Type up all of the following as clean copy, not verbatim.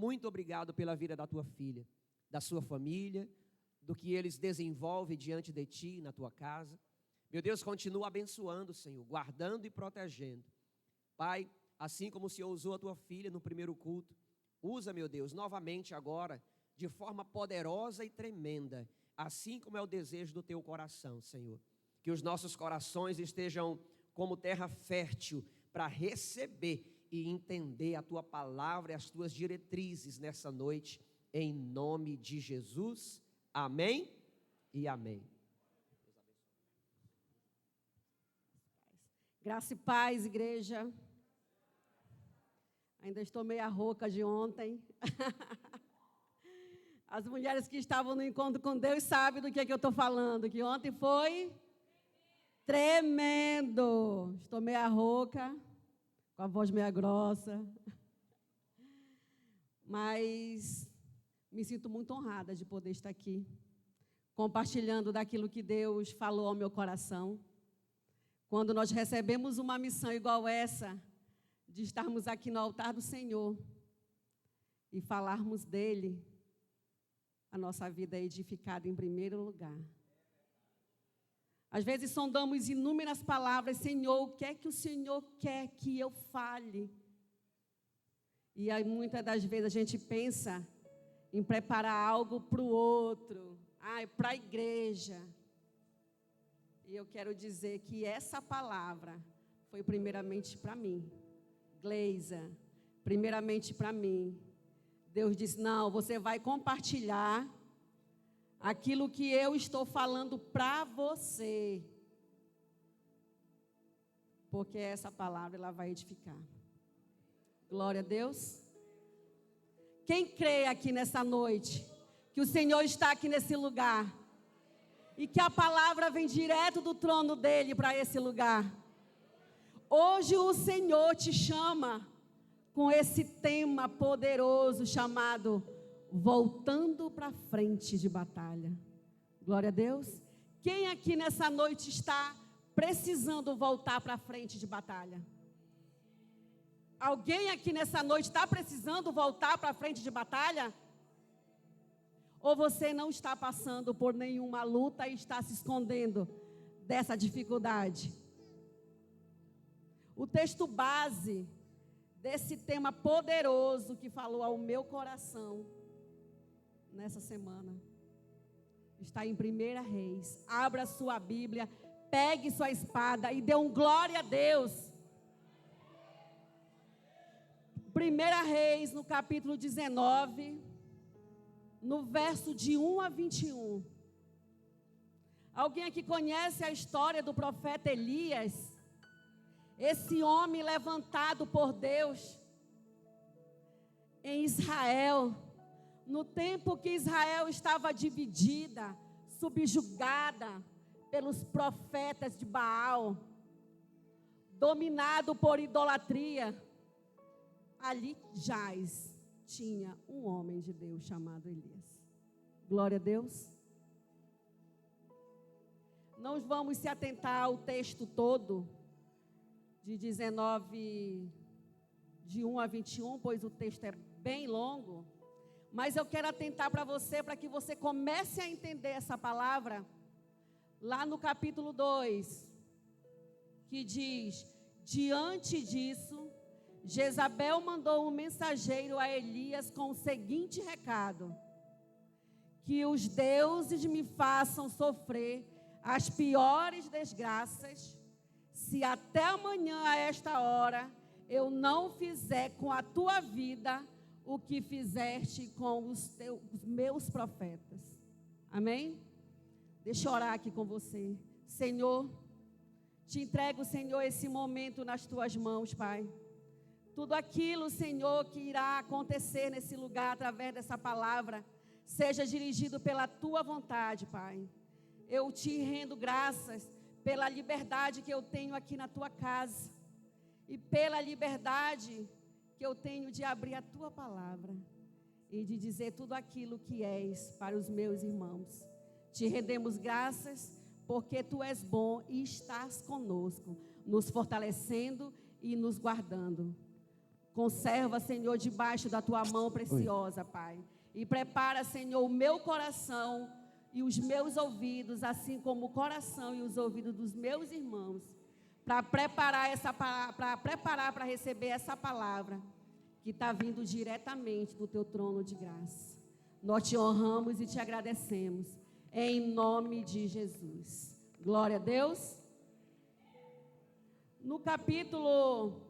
muito obrigado pela vida da tua filha, da sua família, do que eles desenvolvem diante de ti, na tua casa. Meu Deus, continua abençoando, Senhor, guardando e protegendo. Pai, assim como o Senhor usou a tua filha no primeiro culto, usa, meu Deus, novamente agora, de forma poderosa e tremenda, assim como é o desejo do teu coração, Senhor. Que os nossos corações estejam como terra fértil para receber e entender a tua palavra e as tuas diretrizes nessa noite, em nome de Jesus. Amém e amém. Graça e paz, igreja. Ainda estou meia rouca de ontem. As mulheres que estavam no encontro com Deus sabem do que eu estou falando, que ontem foi tremendo. Estou meia rouca, com a voz meia grossa. Mas me sinto muito honrada de poder estar aqui, compartilhando daquilo que Deus falou ao meu coração. Quando nós recebemos uma missão igual essa, de estarmos aqui no altar do Senhor e falarmos dEle, a nossa vida é edificada em primeiro lugar. Às vezes sondamos inúmeras palavras, Senhor, o que é que o Senhor quer que eu fale? E aí, muitas das vezes a gente pensa em preparar algo para o outro, para a igreja. E eu quero dizer que essa palavra foi primeiramente para mim. Gleisa, primeiramente para mim. Deus disse, não, você vai compartilhar aquilo que eu estou falando para você. Porque essa palavra, ela vai edificar. Glória a Deus. Quem crê aqui nessa noite, que o Senhor está aqui nesse lugar, e que a palavra vem direto do trono dele para esse lugar. Hoje o Senhor te chama com esse tema poderoso chamado Voltando para Frente de Batalha. Glória a Deus. Quem aqui nessa noite está precisando voltar para frente de batalha? Alguém aqui nessa noite está precisando voltar para frente de batalha? Ou você não está passando por nenhuma luta e está se escondendo dessa dificuldade? O texto base desse tema poderoso que falou ao meu coração nessa semana está em 1 Reis. Abra sua Bíblia, pegue sua espada e dê um glória a Deus. 1 Reis, no capítulo 19, no verso de 1 a 21. Alguém aqui conhece a história do profeta Elias? Esse homem levantado por Deus em Israel, no tempo que Israel estava dividida, subjugada pelos profetas de Baal, dominado por idolatria, ali jaz tinha um homem de Deus chamado Elias. Glória a Deus. Não vamos se atentar ao texto todo, de 19, de 1 a 21, pois o texto é bem longo. Mas eu quero atentar para você, para que você comece a entender essa palavra, lá no capítulo 2, que diz, diante disso, Jezabel mandou um mensageiro a Elias com o seguinte recado: que os deuses me façam sofrer as piores desgraças, se até amanhã a esta hora eu não fizer com a tua vida o que fizeste com os meus profetas. Amém? Deixa eu orar aqui com você. Senhor, te entrego, Senhor, esse momento nas tuas mãos, Pai. Tudo aquilo, Senhor, que irá acontecer nesse lugar através dessa palavra, seja dirigido pela tua vontade, Pai. Eu te rendo graças pela liberdade que eu tenho aqui na tua casa e pela liberdade que eu tenho de abrir a tua palavra e de dizer tudo aquilo que és para os meus irmãos. Te rendemos graças porque tu és bom e estás conosco, nos fortalecendo e nos guardando. Conserva, Senhor, debaixo da tua mão preciosa, Pai. E prepara, Senhor, o meu coração e os meus ouvidos, assim como o coração e os ouvidos dos meus irmãos, para preparar para receber essa palavra que está vindo diretamente do teu trono de graça. Nós te honramos e te agradecemos, em nome de Jesus. Glória a Deus. No capítulo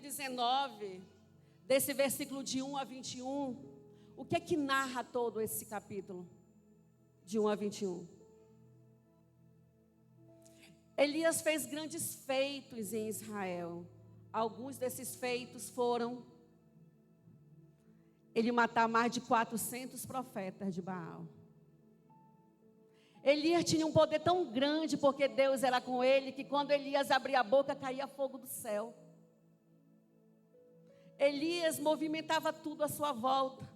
19, desse versículo de 1 a 21, o que é que narra todo esse capítulo? De 1 a 21. Elias fez grandes feitos em Israel. Alguns desses feitos foram ele matar mais de 400 profetas de Baal. Elias tinha um poder tão grande, porque Deus era com ele, que quando Elias abria a boca, caía fogo do céu. Elias movimentava tudo à sua volta.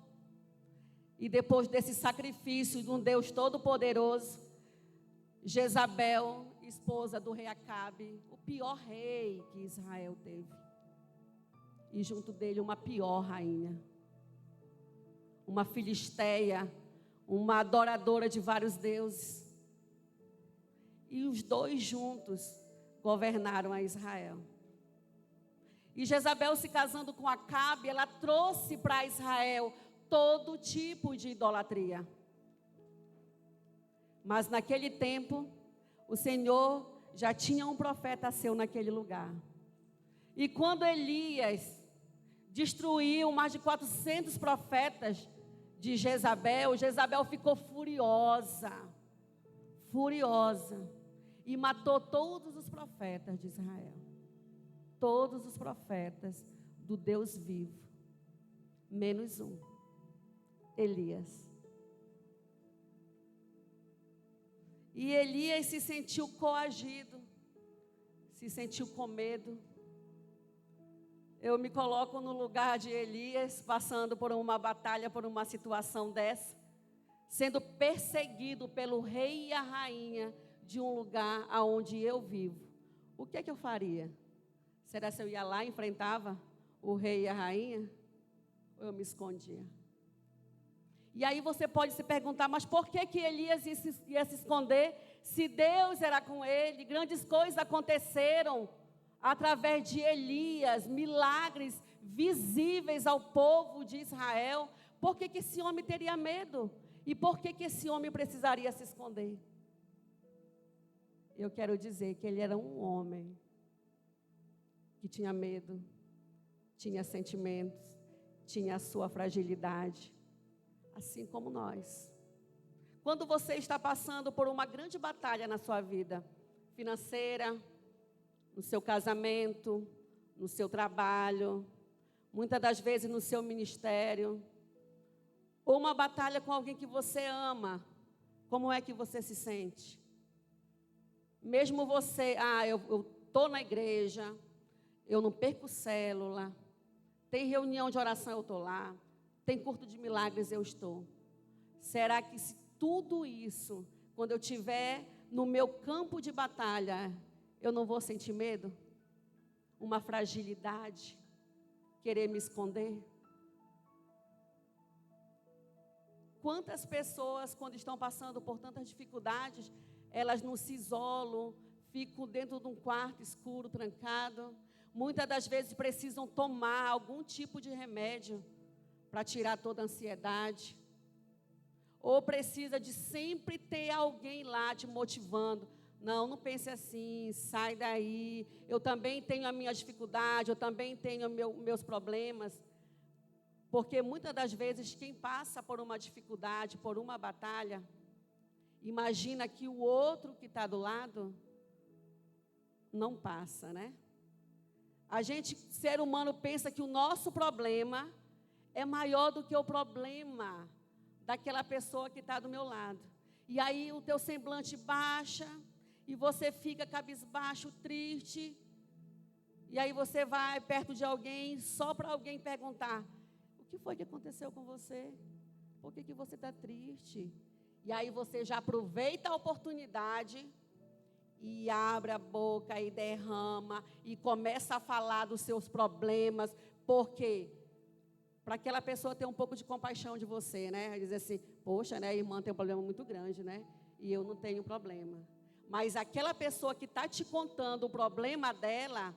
E depois desse sacrifício de um Deus todo-poderoso, Jezabel, esposa do rei Acabe, o pior rei que Israel teve, e junto dele uma pior rainha, uma filisteia, uma adoradora de vários deuses, e os dois juntos governaram a Israel. E Jezabel, se casando com Acabe, ela trouxe para Israel todo tipo de idolatria. Mas naquele tempo, o Senhor já tinha um profeta seu naquele lugar. E quando Elias destruiu mais de 400 profetas de Jezabel, Jezabel ficou furiosa, e matou todos os profetas de Israel. Todos os profetas do Deus vivo, menos um, Elias. E Elias se sentiu coagido, se sentiu com medo. Eu me coloco no lugar de Elias, passando por uma batalha, por uma situação dessa, sendo perseguido pelo rei e a rainha de um lugar aonde eu vivo. O que é que eu faria? Será que eu ia lá e enfrentava o rei e a rainha? Ou eu me escondia? E aí você pode se perguntar, mas por que Elias ia se esconder? Se Deus era com ele, grandes coisas aconteceram através de Elias, milagres visíveis ao povo de Israel. Por que esse homem teria medo? E por que esse homem precisaria se esconder? Eu quero dizer que ele era um homem que tinha medo, tinha sentimentos, tinha a sua fragilidade, assim como nós. Quando você está passando por uma grande batalha na sua vida financeira, no seu casamento, no seu trabalho, muitas das vezes no seu ministério, ou uma batalha com alguém que você ama, como é que você se sente? Mesmo você, eu estou na igreja, eu não perco célula, tem reunião de oração, eu estou lá, tem culto de milagres, eu estou. Será que se tudo isso, quando eu estiver no meu campo de batalha, eu não vou sentir medo? Uma fragilidade? Querer me esconder? Quantas pessoas, quando estão passando por tantas dificuldades, elas não se isolam, ficam dentro de um quarto escuro, trancado. Muitas das vezes precisam tomar algum tipo de remédio para tirar toda a ansiedade. Ou precisa de sempre ter alguém lá te motivando. Não pense assim, sai daí. Eu também tenho a minha dificuldade, eu também tenho meus problemas. Porque muitas das vezes quem passa por uma dificuldade, por uma batalha, imagina que o outro que está do lado não passa, né? A gente, ser humano, pensa que o nosso problema é maior do que o problema daquela pessoa que está do meu lado. E aí o teu semblante baixa, e você fica cabisbaixo, triste. E aí você vai perto de alguém, só para alguém perguntar: o que foi que aconteceu com você? Por que você está triste? E aí você já aproveita a oportunidade e abre a boca e derrama e começa a falar dos seus problemas, porque para aquela pessoa ter um pouco de compaixão de você, né? Dizer assim, poxa, né, a irmã tem um problema muito grande, né? E eu não tenho problema. Mas aquela pessoa que está te contando o problema dela,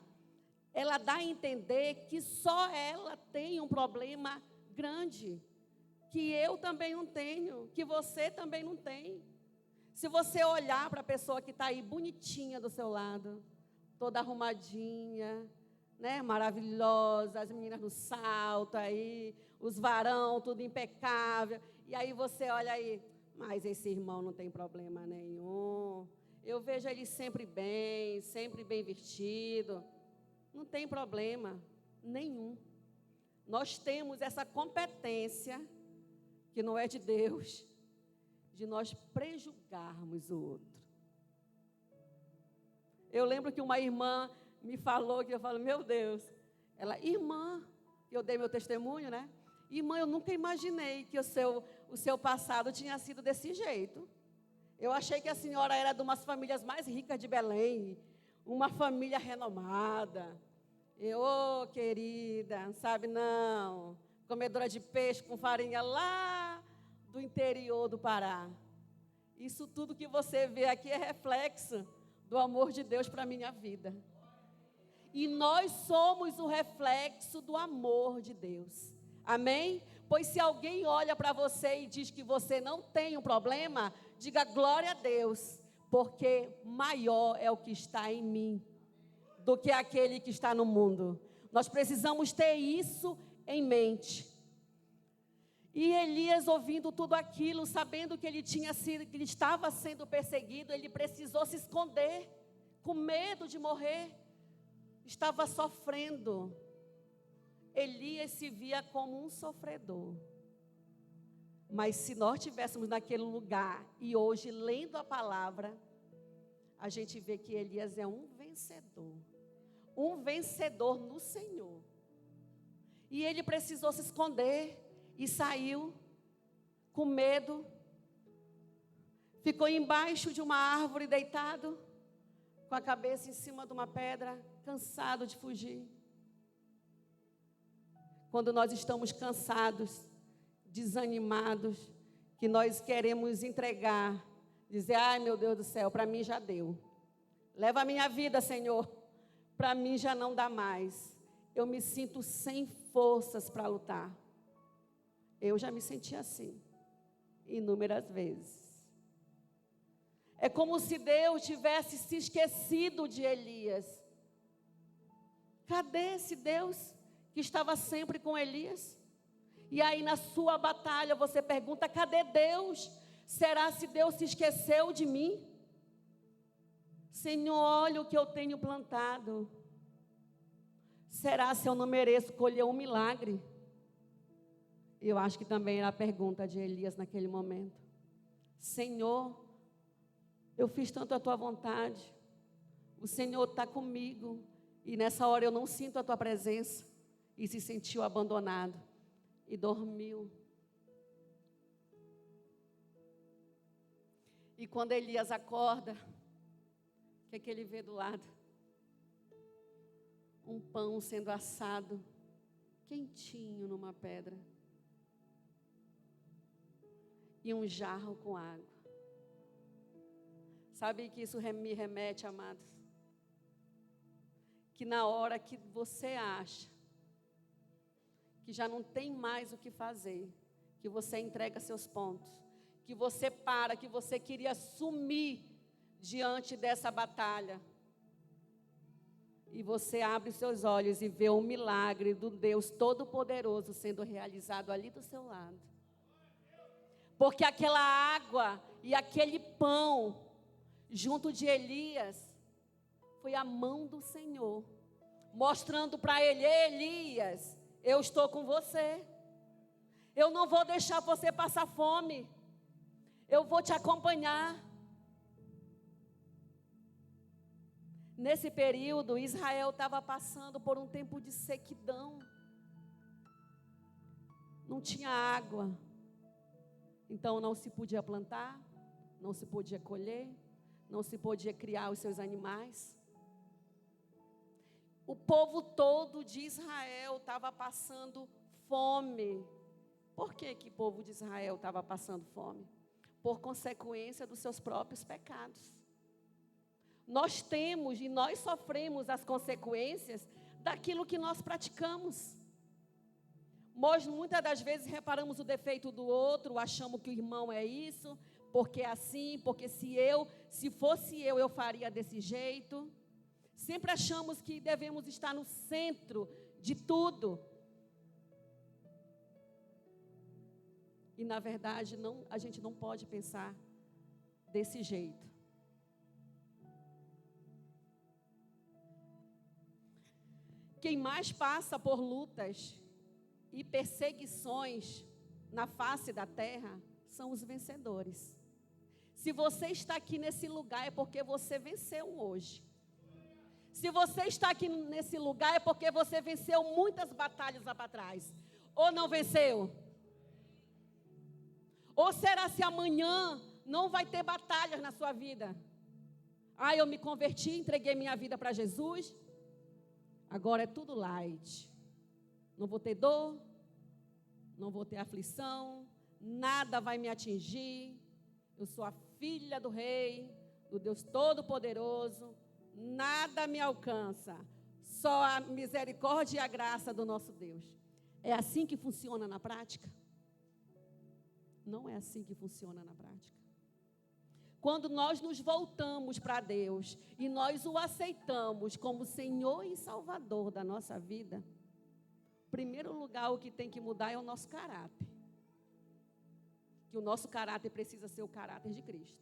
ela dá a entender que só ela tem um problema grande, que eu também não tenho, que você também não tem. Se você olhar para a pessoa que está aí bonitinha do seu lado, toda arrumadinha, né, maravilhosa, as meninas no salto aí, os varão, tudo impecável, e aí você olha aí, mas esse irmão não tem problema nenhum, eu vejo ele sempre bem vestido, não tem problema nenhum. Nós temos essa competência, que não é de Deus, de nós prejulgarmos o outro. Eu lembro que uma irmã me falou, que eu falo, meu Deus, ela, irmã, eu dei meu testemunho, né? Irmã, eu nunca imaginei que o seu passado tinha sido desse jeito. Eu achei que a senhora era de umas famílias mais ricas de Belém, uma família renomada. Eu, oh, querida, sabe, não, comedora de peixe com farinha lá do interior do Pará. Isso tudo que você vê aqui é reflexo do amor de Deus para a minha vida. E nós somos o reflexo do amor de Deus. Amém? Pois se alguém olha para você e diz que você não tem um problema, diga glória a Deus, porque maior é o que está em mim do que aquele que está no mundo. Nós precisamos ter isso em mente. E Elias, ouvindo tudo aquilo, sabendo que ele estava sendo perseguido, ele precisou se esconder, com medo de morrer. Estava sofrendo. Elias se via como um sofredor. Mas se nós estivéssemos naquele lugar e hoje lendo a palavra, a gente vê que Elias é um vencedor. Um vencedor no Senhor. E ele precisou se esconder e saiu com medo. Ficou embaixo de uma árvore deitado, com a cabeça em cima de uma pedra, cansado de fugir. Quando nós estamos cansados, desanimados, que nós queremos entregar, dizer, ai meu Deus do céu, para mim já deu. Leva a minha vida, Senhor, para mim já não dá mais. Eu me sinto sem forças para lutar. Eu já me senti assim, inúmeras vezes. É como se Deus tivesse se esquecido de Elias. Cadê esse Deus que estava sempre com Elias? E aí na sua batalha você pergunta, cadê Deus? Será se Deus se esqueceu de mim? Senhor, olha o que eu tenho plantado. Será se eu não mereço colher um milagre? Eu acho que também era a pergunta de Elias naquele momento. Senhor, eu fiz tanto a tua vontade. O Senhor está comigo. E nessa hora eu não sinto a tua presença. E se sentiu abandonado. E dormiu. E quando Elias acorda, o que é que ele vê do lado? Um pão sendo assado, quentinho numa pedra. E um jarro com água. Sabe que isso me remete, amados? Que na hora que você acha que já não tem mais o que fazer, que você entrega seus pontos, que você para, que você queria sumir diante dessa batalha, e você abre seus olhos e vê o milagre do Deus Todo-Poderoso sendo realizado ali do seu lado. Porque aquela água e aquele pão, junto de Elias, foi a mão do Senhor, mostrando para ele, Elias, eu estou com você. Eu não vou deixar você passar fome. Eu vou te acompanhar. Nesse período, Israel estava passando por um tempo de sequidão. Não tinha água. Então não se podia plantar, não se podia colher, não se podia criar os seus animais. O povo todo de Israel estava passando fome. Por que o povo de Israel estava passando fome? Por consequência dos seus próprios pecados. Nós temos e nós sofremos as consequências daquilo que nós praticamos. Nós muitas das vezes reparamos o defeito do outro, achamos que o irmão é isso, porque é assim, porque se fosse eu faria desse jeito. Sempre achamos que devemos estar no centro de tudo. E na verdade, a gente não pode pensar desse jeito. Quem mais passa por lutas e perseguições na face da terra são os vencedores. Se você está aqui nesse lugar é porque você venceu hoje. Se você está aqui nesse lugar é porque você venceu muitas batalhas lá para trás. Ou não venceu? Ou será se amanhã não vai ter batalhas na sua vida? Eu me converti, entreguei minha vida para Jesus. Agora é tudo light. Não vou ter dor, não vou ter aflição, nada vai me atingir. Eu sou a filha do Rei, do Deus Todo-Poderoso. Nada me alcança, só a misericórdia e a graça do nosso Deus. É assim que funciona na prática? Não é assim que funciona na prática. Quando nós nos voltamos para Deus e nós o aceitamos como Senhor e Salvador da nossa vida, em primeiro lugar, o que tem que mudar é o nosso caráter. Que o nosso caráter precisa ser o caráter de Cristo.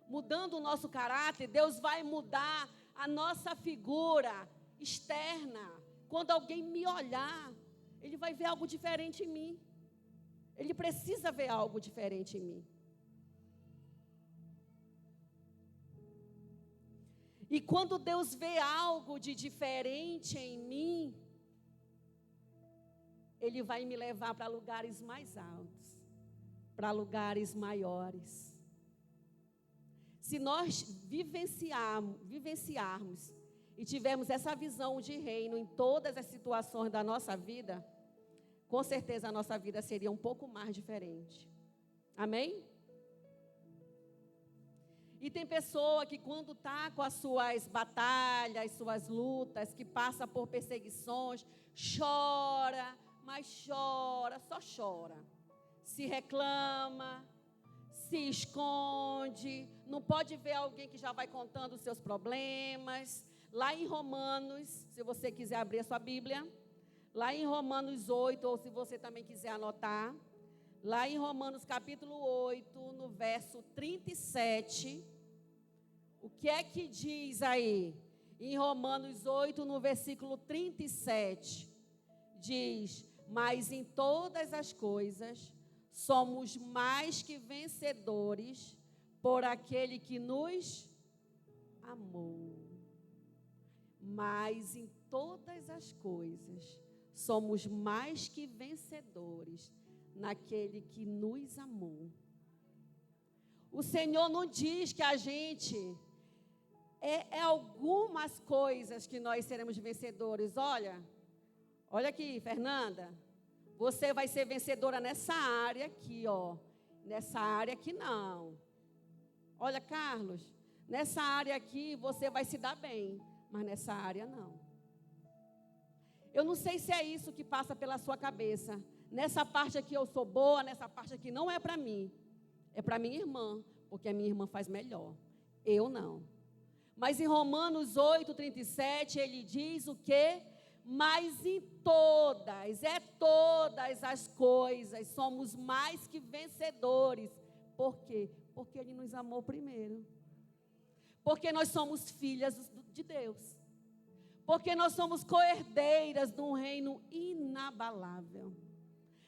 Mudando o nosso caráter, Deus vai mudar a nossa figura externa. Quando alguém me olhar, ele vai ver algo diferente em mim. Ele precisa ver algo diferente em mim. E quando Deus vê algo de diferente em mim, Ele vai me levar para lugares mais altos, para lugares maiores. Se nós vivenciarmos e tivermos essa visão de reino em todas as situações da nossa vida, com certeza a nossa vida seria um pouco mais diferente. Amém? E tem pessoa que quando está com as suas batalhas, suas lutas, que passa por perseguições, chora, mas chora, só chora. Se reclama, se esconde, não pode ver alguém que já vai contando os seus problemas. Lá em Romanos, se você quiser abrir a sua Bíblia, lá em Romanos 8, ou se você também quiser anotar, lá em Romanos capítulo 8, no verso 37, o que é que diz aí? Em Romanos 8, no versículo 37, diz: mas em todas as coisas somos mais que vencedores por aquele que nos amou. Mas em todas as coisas somos mais que vencedores naquele que nos amou. O Senhor não diz que a gente é algumas coisas que nós seremos vencedores. Olha aqui, Fernanda, você vai ser vencedora nessa área aqui, ó. Nessa área aqui não. Olha, Carlos, nessa área aqui você vai se dar bem, mas nessa área não. Eu não sei se é isso que passa pela sua cabeça. Nessa parte aqui eu sou boa, nessa parte aqui não é para mim. É para minha irmã, porque a minha irmã faz melhor. Eu não. Mas em Romanos 8, 37, ele diz o quê? Mas em todas as coisas, somos mais que vencedores. Por quê? Porque Ele nos amou primeiro. Porque nós somos filhas de Deus. Porque nós somos co-herdeiras de um reino inabalável.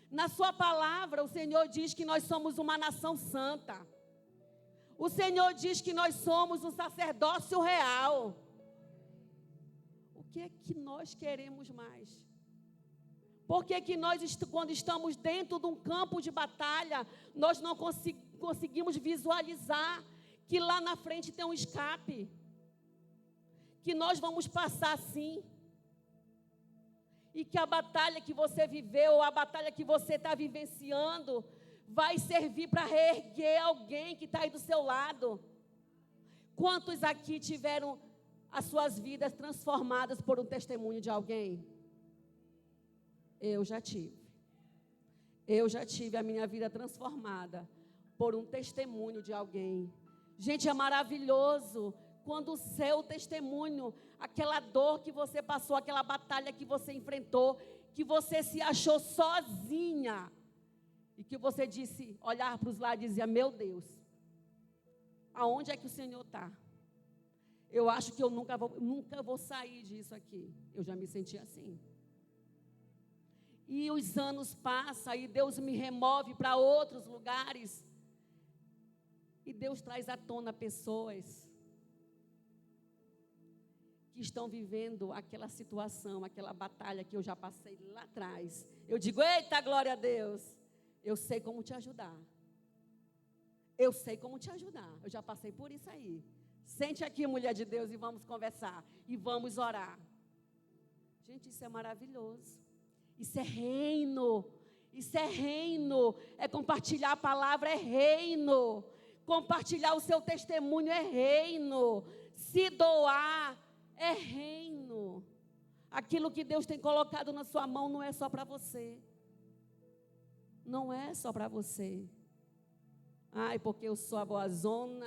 Na sua palavra, o Senhor diz que nós somos uma nação santa. O Senhor diz que nós somos um sacerdócio real. O que é que nós queremos mais? Por que nós, quando estamos dentro de um campo de batalha, nós não conseguimos visualizar que lá na frente tem um escape, que nós vamos passar sim, e que a batalha que você viveu, a batalha que você está vivenciando, vai servir para reerguer alguém que está aí do seu lado. Quantos aqui tiveram as suas vidas transformadas por um testemunho de alguém? Eu já tive. Eu já tive a minha vida transformada por um testemunho de alguém. Gente, é maravilhoso quando o seu testemunho, aquela dor que você passou, aquela batalha que você enfrentou, que você se achou sozinha, e que você disse, olhar para os lados e dizia, meu Deus, aonde é que o Senhor está? Eu acho que eu nunca vou sair disso aqui. Eu já me senti assim. E os anos passam e Deus me remove para outros lugares. E Deus traz à tona pessoas que estão vivendo aquela situação, aquela batalha que eu já passei lá atrás. Eu digo, eita, glória a Deus, eu sei como te ajudar. Eu sei como te ajudar. Eu já passei por isso aí. Sente aqui, mulher de Deus, e vamos conversar. E vamos orar. Gente, isso é maravilhoso. Isso é reino. Isso é reino. É compartilhar a palavra, é reino. Compartilhar o seu testemunho é reino. Se doar é reino. Aquilo que Deus tem colocado na sua mão não é só para você. Não é só para você. Ai, porque eu sou a boazona,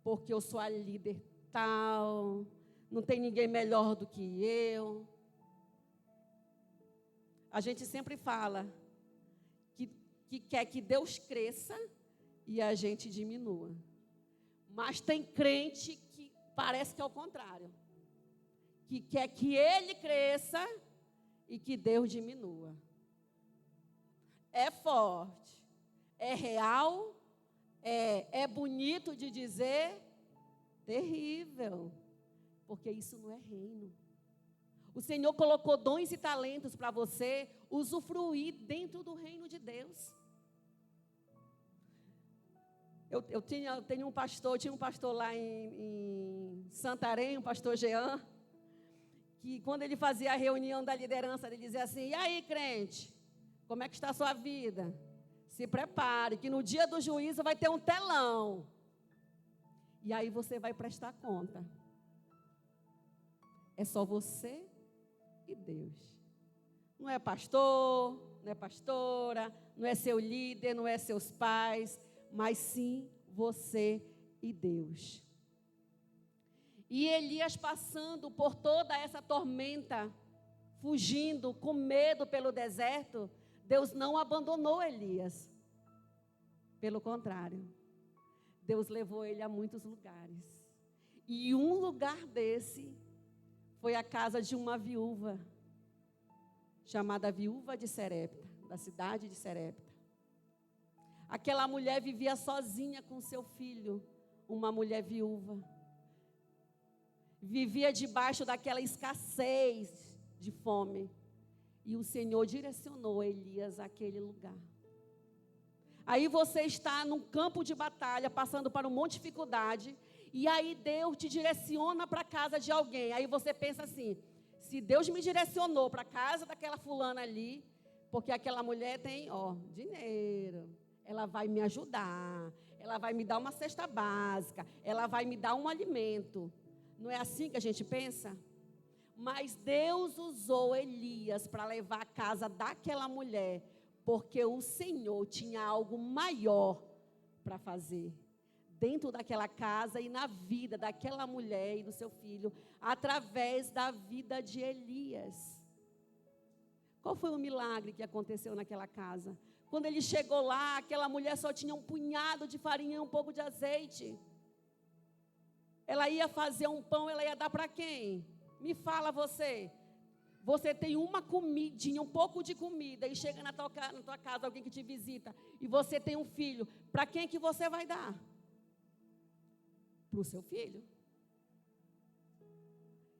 porque eu sou a líder tal, não tem ninguém melhor do que eu. A gente sempre fala que quer que Deus cresça e a gente diminua. Mas tem crente que parece que é o contrário. Que quer que ele cresça e que Deus diminua. É forte, é real, é bonito de dizer, terrível, porque isso não é reino. O Senhor colocou dons e talentos para você usufruir dentro do reino de Deus. Eu tinha um pastor lá em Santarém, o pastor Jean, que quando ele fazia a reunião da liderança, ele dizia assim, e aí, crente, como é que está a sua vida? Se prepare, que no dia do juízo vai ter um telão. E aí você vai prestar conta. É só você e Deus. Não é pastor, não é pastora, não é seu líder, não é seus pais, mas sim você e Deus. E Elias passando por toda essa tormenta, fugindo com medo pelo deserto, Deus não abandonou Elias. Pelo contrário, Deus levou ele a muitos lugares. E um lugar desse foi a casa de uma viúva, chamada Viúva de Serepta, da cidade de Serepta. Aquela mulher vivia sozinha com seu filho, uma mulher viúva. Vivia debaixo daquela escassez de fome. E o Senhor direcionou Elias àquele lugar. Aí você está num campo de batalha, passando por um monte de dificuldade, e aí Deus te direciona para a casa de alguém. Aí você pensa assim, se Deus me direcionou para a casa daquela fulana ali, porque aquela mulher tem, dinheiro, ela vai me ajudar, ela vai me dar uma cesta básica, ela vai me dar um alimento. Não é assim que a gente pensa? Mas Deus usou Elias para levar a casa daquela mulher, porque o Senhor tinha algo maior para fazer dentro daquela casa e na vida daquela mulher e do seu filho, através da vida de Elias. Qual foi o milagre que aconteceu naquela casa? Quando ele chegou lá, aquela mulher só tinha um punhado de farinha e um pouco de azeite. Ela ia fazer um pão, ela ia dar para quem? Me fala você. Você tem uma comidinha, um pouco de comida, e chega na tua casa alguém que te visita, e você tem um filho, para quem que você vai dar? Para o seu filho.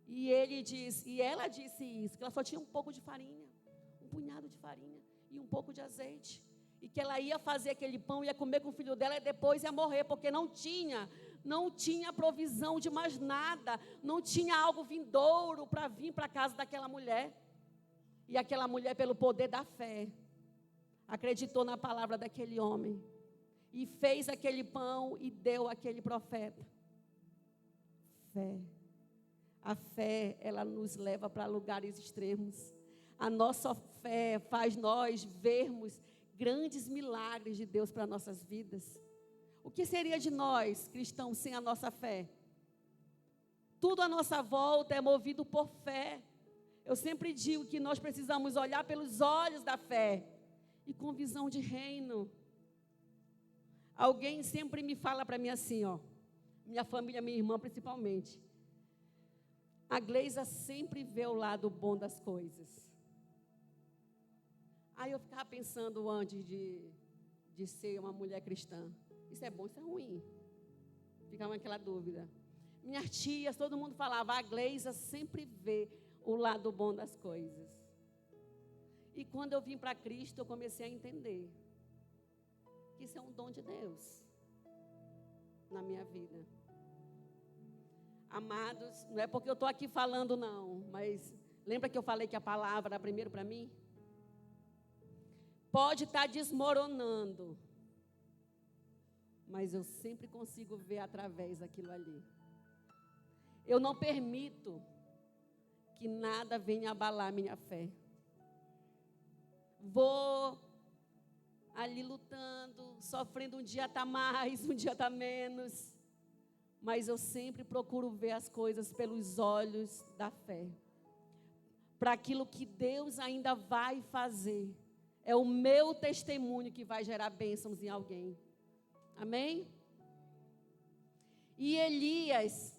E ela disse isso, que ela só tinha um pouco de farinha, um punhado de farinha e um pouco de azeite. E que ela ia fazer aquele pão, ia comer com o filho dela e depois ia morrer, porque não tinha não tinha provisão de mais nada, não tinha algo vindouro para vir para a casa daquela mulher. E aquela mulher, pelo poder da fé, acreditou na palavra daquele homem e fez aquele pão e deu àquele profeta. Fé. A fé, ela nos leva para lugares extremos. A nossa fé faz nós vermos grandes milagres de Deus para nossas vidas. O que seria de nós, cristãos, sem a nossa fé? Tudo à nossa volta é movido por fé. Eu sempre digo que nós precisamos olhar pelos olhos da fé e com visão de reino. Alguém sempre me fala para mim assim, ó, minha família, minha irmã principalmente, a Gleisa sempre vê o lado bom das coisas. Aí eu ficava pensando antes de ser uma mulher cristã, isso é bom, isso é ruim? Ficava naquela dúvida. Minhas tias, todo mundo falava, a Gleisa sempre vê o lado bom das coisas. E quando eu vim para Cristo, eu comecei a entender que isso é um dom de Deus na minha vida. Amados, não é porque eu estou aqui falando não, mas lembra que eu falei que a palavra era primeiro para mim? Pode estar desmoronando, mas eu sempre consigo ver através daquilo ali. Eu não permito que nada venha abalar minha fé. Vou ali lutando, sofrendo, um dia está mais, um dia está menos, mas eu sempre procuro ver as coisas pelos olhos da fé, para aquilo que Deus ainda vai fazer. É o meu testemunho que vai gerar bênçãos em alguém. Amém? E Elias,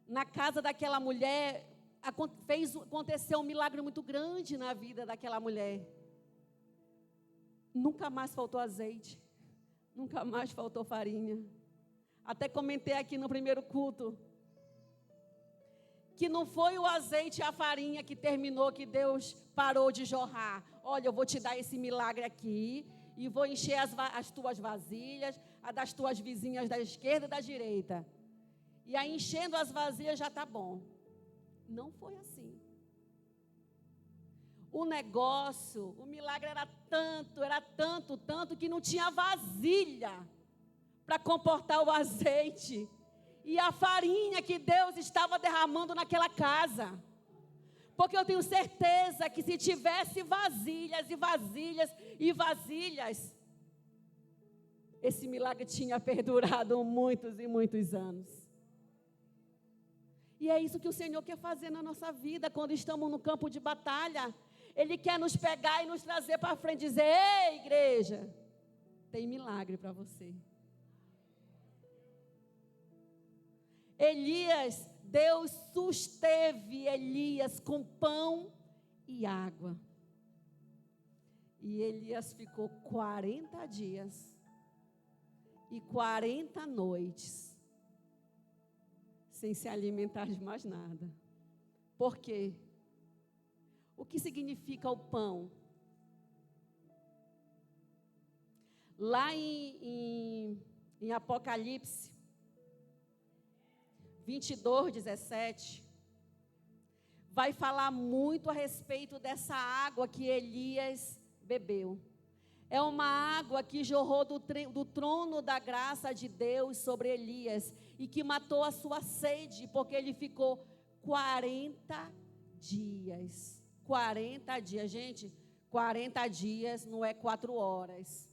na casa daquela mulher, aconteceu um milagre muito grande na vida daquela mulher. Nunca mais faltou azeite, nunca mais faltou farinha. Até comentei aqui no primeiro culto, que não foi o azeite e a farinha que terminou, que Deus parou de jorrar. Olha, eu vou te dar esse milagre aqui, e vou encher as tuas vasilhas, a das tuas vizinhas da esquerda e da direita. E aí enchendo as vasilhas já está bom. Não foi assim. O negócio, o milagre era tanto, que não tinha vasilha para comportar o azeite e a farinha que Deus estava derramando naquela casa. Porque eu tenho certeza que se tivesse vasilhas e vasilhas e vasilhas, esse milagre tinha perdurado muitos e muitos anos. E é isso que o Senhor quer fazer na nossa vida, quando estamos no campo de batalha. Ele quer nos pegar e nos trazer para frente e dizer, ei, igreja, tem milagre para você. Elias, Deus susteve Elias com pão e água. E Elias ficou 40 dias e 40 noites sem se alimentar de mais nada. Por quê? O que significa o pão? Lá em Apocalipse 22:17, vai falar muito a respeito dessa água que Elias bebeu. É uma água que jorrou do trono da graça de Deus sobre Elias e que matou a sua sede, porque ele ficou 40 dias. 40 dias, gente, 40 dias não é 4 horas.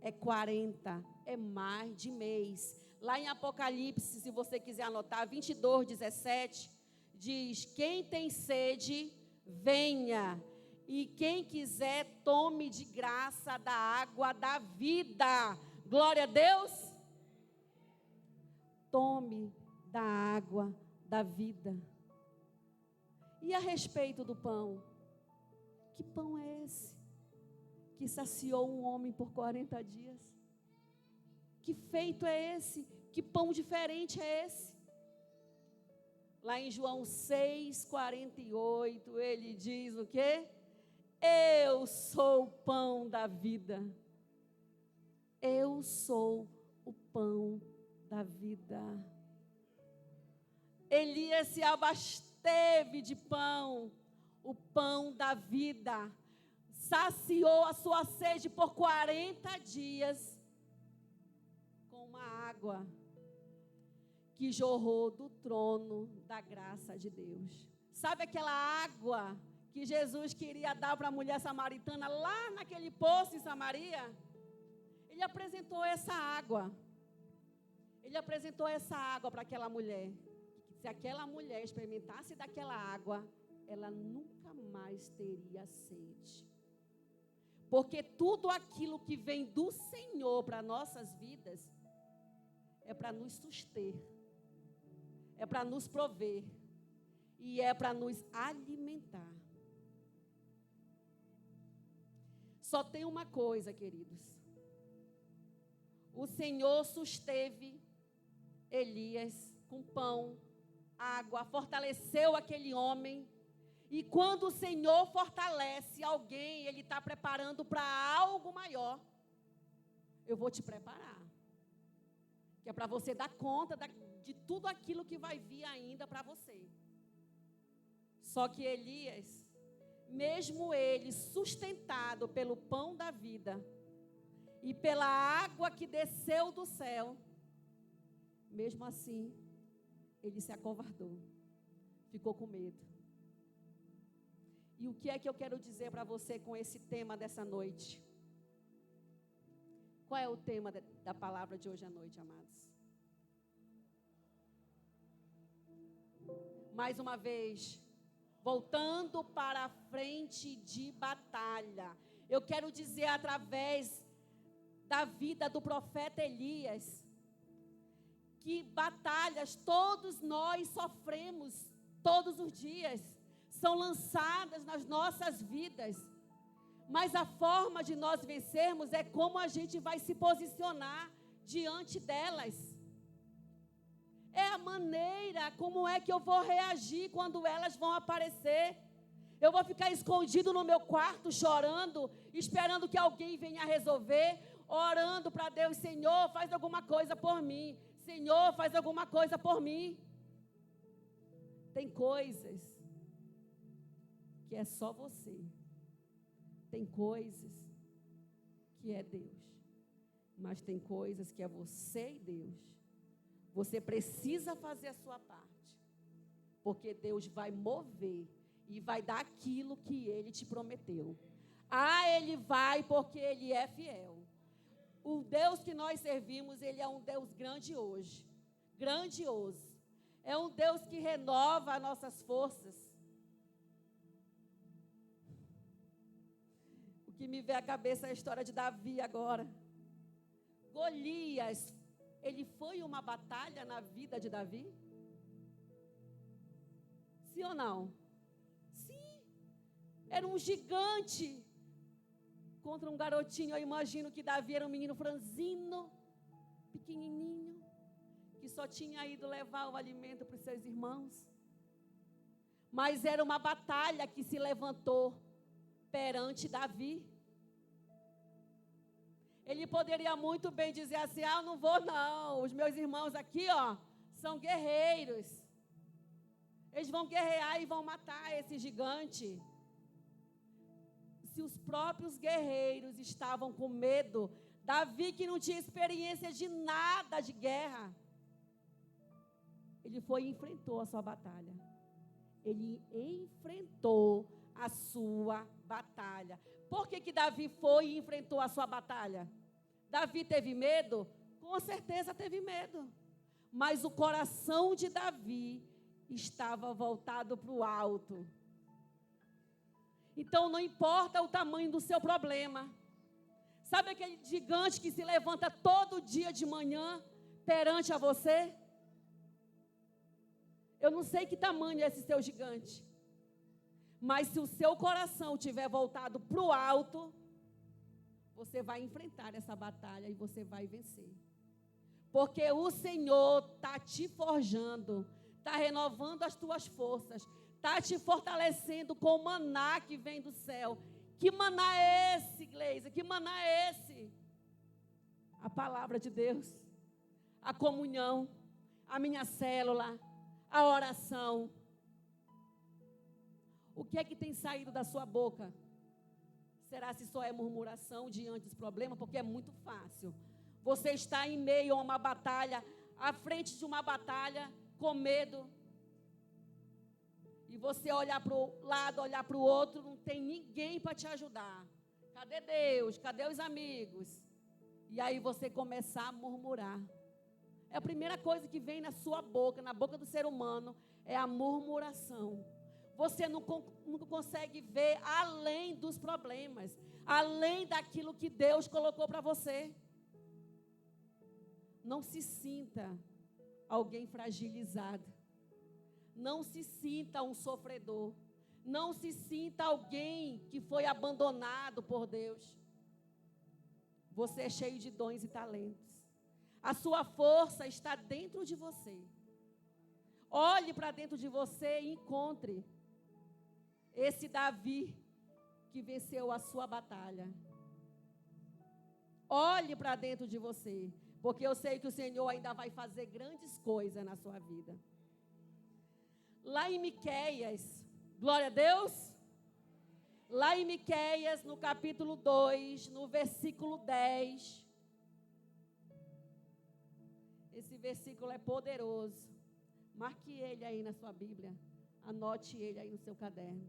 É 40, é mais de mês. Lá em Apocalipse, se você quiser anotar, 22:17, diz, quem tem sede, venha. E quem quiser, tome de graça da água da vida. Glória a Deus. Tome da água da vida. E a respeito do pão? Que pão é esse? Que saciou um homem por 40 dias? Que feito é esse? Que pão diferente é esse? Lá em João 6:48, ele diz o quê? Eu sou o pão da vida. Eu sou o pão da vida. Elias se abasteve de pão, o pão da vida. Saciou a sua sede por 40 dias com uma água que jorrou do trono da graça de Deus. Sabe aquela água que Jesus queria dar para a mulher samaritana lá naquele poço em Samaria? Ele apresentou essa água. Ele apresentou essa água para aquela mulher. Se aquela mulher experimentasse daquela água, ela nunca mais teria sede. Porque tudo aquilo que vem do Senhor para nossas vidas é para nos suster, é para nos prover e é para nos alimentar. Só tem uma coisa, queridos. O Senhor susteve Elias com pão, água, fortaleceu aquele homem. E quando o Senhor fortalece alguém, Ele está preparando para algo maior. Eu vou te preparar. Que é para você dar conta de tudo aquilo que vai vir ainda para você. Só que Elias, mesmo ele sustentado pelo pão da vida e pela água que desceu do céu, mesmo assim, ele se acovardou, ficou com medo. E o que é que eu quero dizer para você com esse tema dessa noite? Qual é o tema da palavra de hoje à noite, amados? Mais uma vez, voltando para a frente de batalha. Eu quero dizer através da vida do profeta Elias, que batalhas todos nós sofremos todos os dias, são lançadas nas nossas vidas, mas a forma de nós vencermos é como a gente vai se posicionar diante delas. É a maneira como é que eu vou reagir quando elas vão aparecer. Eu vou ficar escondido no meu quarto chorando, esperando que alguém venha resolver, orando para Deus: Senhor, faz alguma coisa por mim. Senhor, faz alguma coisa por mim. Tem coisas que é só você. Tem coisas que é Deus. Mas tem coisas que é você e Deus. Você precisa fazer a sua parte. Porque Deus vai mover e vai dar aquilo que Ele te prometeu. Ele vai porque Ele é fiel. O Deus que nós servimos, Ele é um Deus grandioso. Grandioso. É um Deus que renova as nossas forças. O que me vem à cabeça é a história de Davi agora. Golias, ele foi uma batalha na vida de Davi? Sim ou não? Sim. Era um gigante contra um garotinho. Eu imagino que Davi era um menino franzino, pequenininho, que só tinha ido levar o alimento para os seus irmãos. Mas era uma batalha que se levantou perante Davi. Ele poderia muito bem dizer assim: eu não vou não, os meus irmãos aqui, são guerreiros. Eles vão guerrear e vão matar esse gigante. Se os próprios guerreiros estavam com medo, Davi, que não tinha experiência de nada de guerra, ele foi e enfrentou a sua batalha. Ele enfrentou a sua batalha. Por que Davi foi e enfrentou a sua batalha? Davi teve medo? Com certeza teve medo. Mas o coração de Davi estava voltado para o alto. Então não importa o tamanho do seu problema. Sabe aquele gigante que se levanta todo dia de manhã perante a você? Eu não sei que tamanho é esse seu gigante. Mas se o seu coração estiver voltado para o alto, você vai enfrentar essa batalha e você vai vencer. Porque o Senhor está te forjando, está renovando as tuas forças, está te fortalecendo com o maná que vem do céu. Que maná é esse, Gleisa? Que maná é esse? A palavra de Deus. a comunhão, a minha célula, a oração. O que é que tem saído da sua boca? Será se só é murmuração diante dos problemas? Porque é muito fácil. Você está em meio a uma batalha, à frente de uma batalha, com medo. E você olhar para o lado, olhar para o outro, não tem ninguém para te ajudar. Cadê Deus? Cadê os amigos? E aí você começar a murmurar. É a primeira coisa que vem na sua boca, na boca do ser humano, é a murmuração. Você nunca consegue ver além dos problemas, além daquilo que Deus colocou para você. Não se sinta alguém fragilizado. Não se sinta um sofredor. Não se sinta alguém que foi abandonado por Deus. Você é cheio de dons e talentos. A sua força está dentro de você. Olhe para dentro de você e encontre esse Davi que venceu a sua batalha. Olhe para dentro de você, porque eu sei que o Senhor ainda vai fazer grandes coisas na sua vida. Lá em Miqueias, glória a Deus. Lá em Miqueias, no capítulo 2, no versículo 10. Esse versículo é poderoso. Marque ele aí na sua Bíblia. Anote ele aí no seu caderno.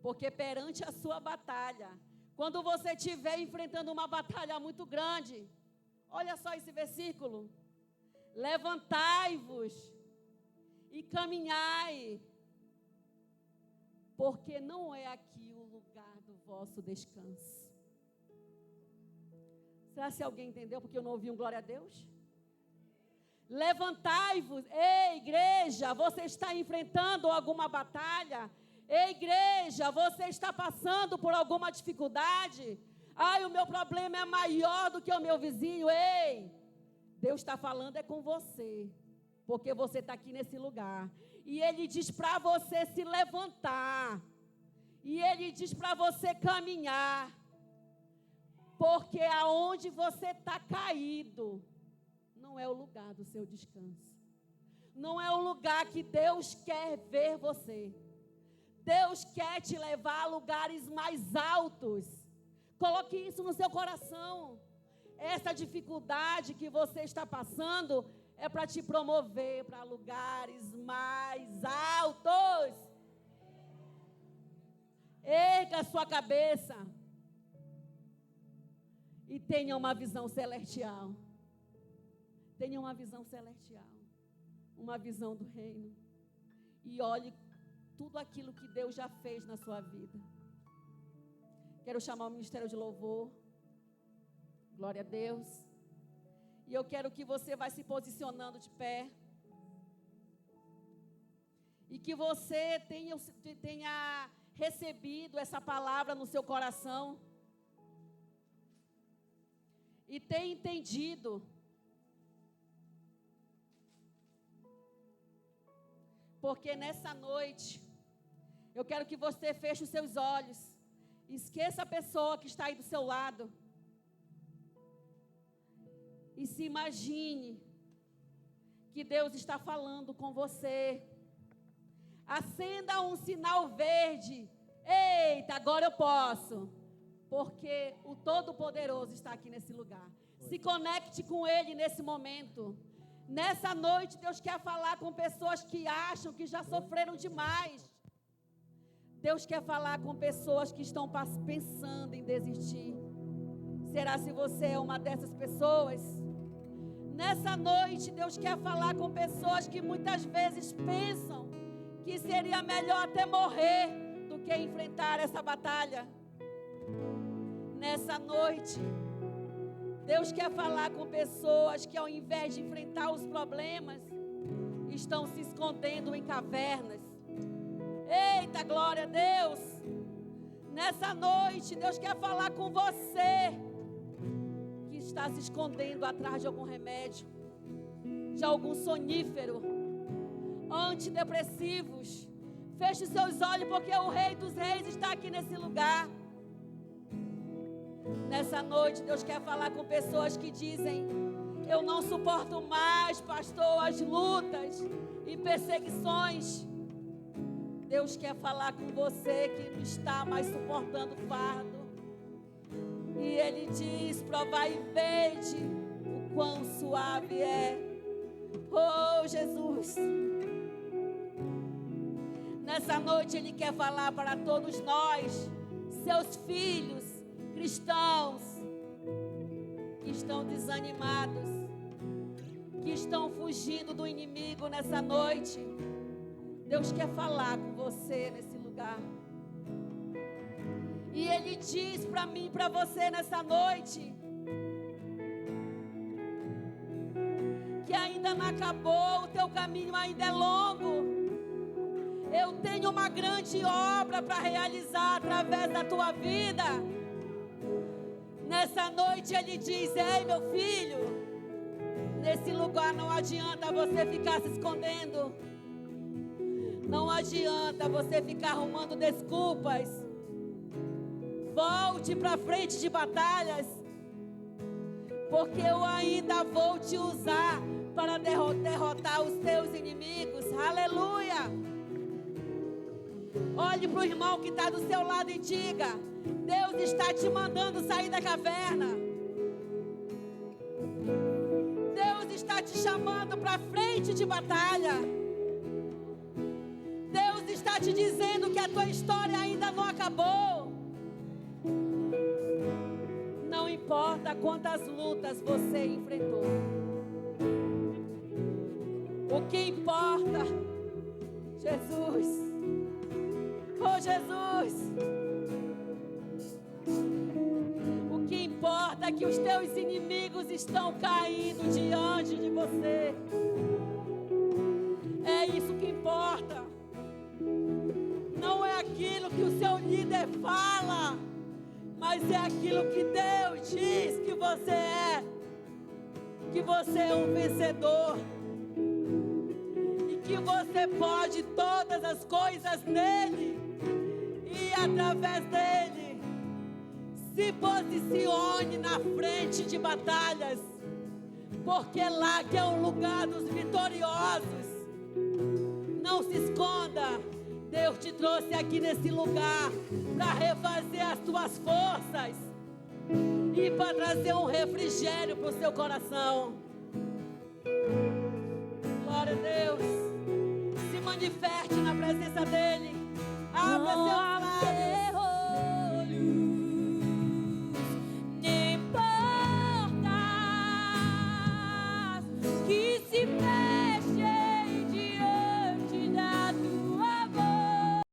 Porque perante a sua batalha, quando você estiver enfrentando uma batalha muito grande, olha só esse versículo. Levantai-vos e caminhai, porque não é aqui o lugar do vosso descanso. Será que alguém entendeu? Porque eu não ouvi um glória a Deus? Levantai-vos. Ei, igreja, você está enfrentando alguma batalha? Ei, igreja, você está passando por alguma dificuldade? Ai, o meu problema é maior do que o meu vizinho. Ei, Deus está falando é com você, porque você está aqui nesse lugar. E Ele diz para você se levantar. E Ele diz para você caminhar. Porque aonde você está caído, não é o lugar do seu descanso. Não é o lugar que Deus quer ver você. Deus quer te levar a lugares mais altos. Coloque isso no seu coração. Essa dificuldade que você está passando é para te promover para lugares mais altos. Erga a sua cabeça e tenha uma visão celestial. Tenha uma visão celestial, uma visão do reino. E olhe tudo aquilo que Deus já fez na sua vida. Quero chamar o ministério de louvor. Glória a Deus. E eu quero que você vá se posicionando de pé. E que você tenha recebido essa palavra no seu coração. E tenha entendido. Porque nessa noite, eu quero que você feche os seus olhos. Esqueça a pessoa que está aí do seu lado. E se imagine que Deus está falando com você. Acenda um sinal verde. Eita, agora eu posso. Porque o Todo-Poderoso está aqui nesse lugar. Se conecte com Ele nesse momento. Nessa noite, Deus quer falar com pessoas que acham que já sofreram demais. Deus quer falar com pessoas que estão pensando em desistir. Será se você é uma dessas pessoas? Nessa noite, Deus quer falar com pessoas que muitas vezes pensam que seria melhor até morrer do que enfrentar essa batalha. Nessa noite, Deus quer falar com pessoas que ao invés de enfrentar os problemas, estão se escondendo em cavernas. Eita, glória a Deus! Nessa noite, Deus quer falar com você que está se escondendo atrás de algum remédio, de algum sonífero, antidepressivos. Feche os seus olhos, porque o Rei dos Reis está aqui nesse lugar. Nessa noite, Deus quer falar com pessoas que dizem: Eu não suporto mais, pastor, as lutas e perseguições. Deus quer falar com você que não está mais suportando o fardo. E Ele diz: provai e vede o quão suave é. Oh, Jesus. Nessa noite Ele quer falar para todos nós, seus filhos cristãos, que estão desanimados, que estão fugindo do inimigo nessa noite. Deus quer falar com você nesse lugar. E Ele diz para mim e para você nessa noite que ainda não acabou, o teu caminho ainda é longo. Eu tenho uma grande obra para realizar através da tua vida. Nessa noite Ele diz: ei, meu filho, nesse lugar não adianta você ficar se escondendo. Não adianta você ficar arrumando desculpas. Volte para frente de batalhas, porque eu ainda vou te usar para derrotar os teus inimigos. Aleluia! Olhe para o irmão que está do seu lado e diga: Deus está te mandando sair da caverna. Deus está te chamando para frente de batalha. Deus está te dizendo que a tua história ainda não acabou. Não importa quantas lutas você enfrentou. O que importa, Jesus, oh Jesus, o que importa é que os teus inimigos estão caindo diante de você. É isso que importa. Não é aquilo que o seu líder fala, mas é aquilo que Deus diz que você é. Que você é um vencedor. E que você pode todas as coisas nele. E através dele. Se posicione na frente de batalhas. Porque é lá que é o lugar dos vitoriosos. Não se esconda. Deus te trouxe aqui nesse lugar para refazer as tuas forças e para trazer um refrigério para o seu coração. Glória a Deus. Se manifeste na presença dEle.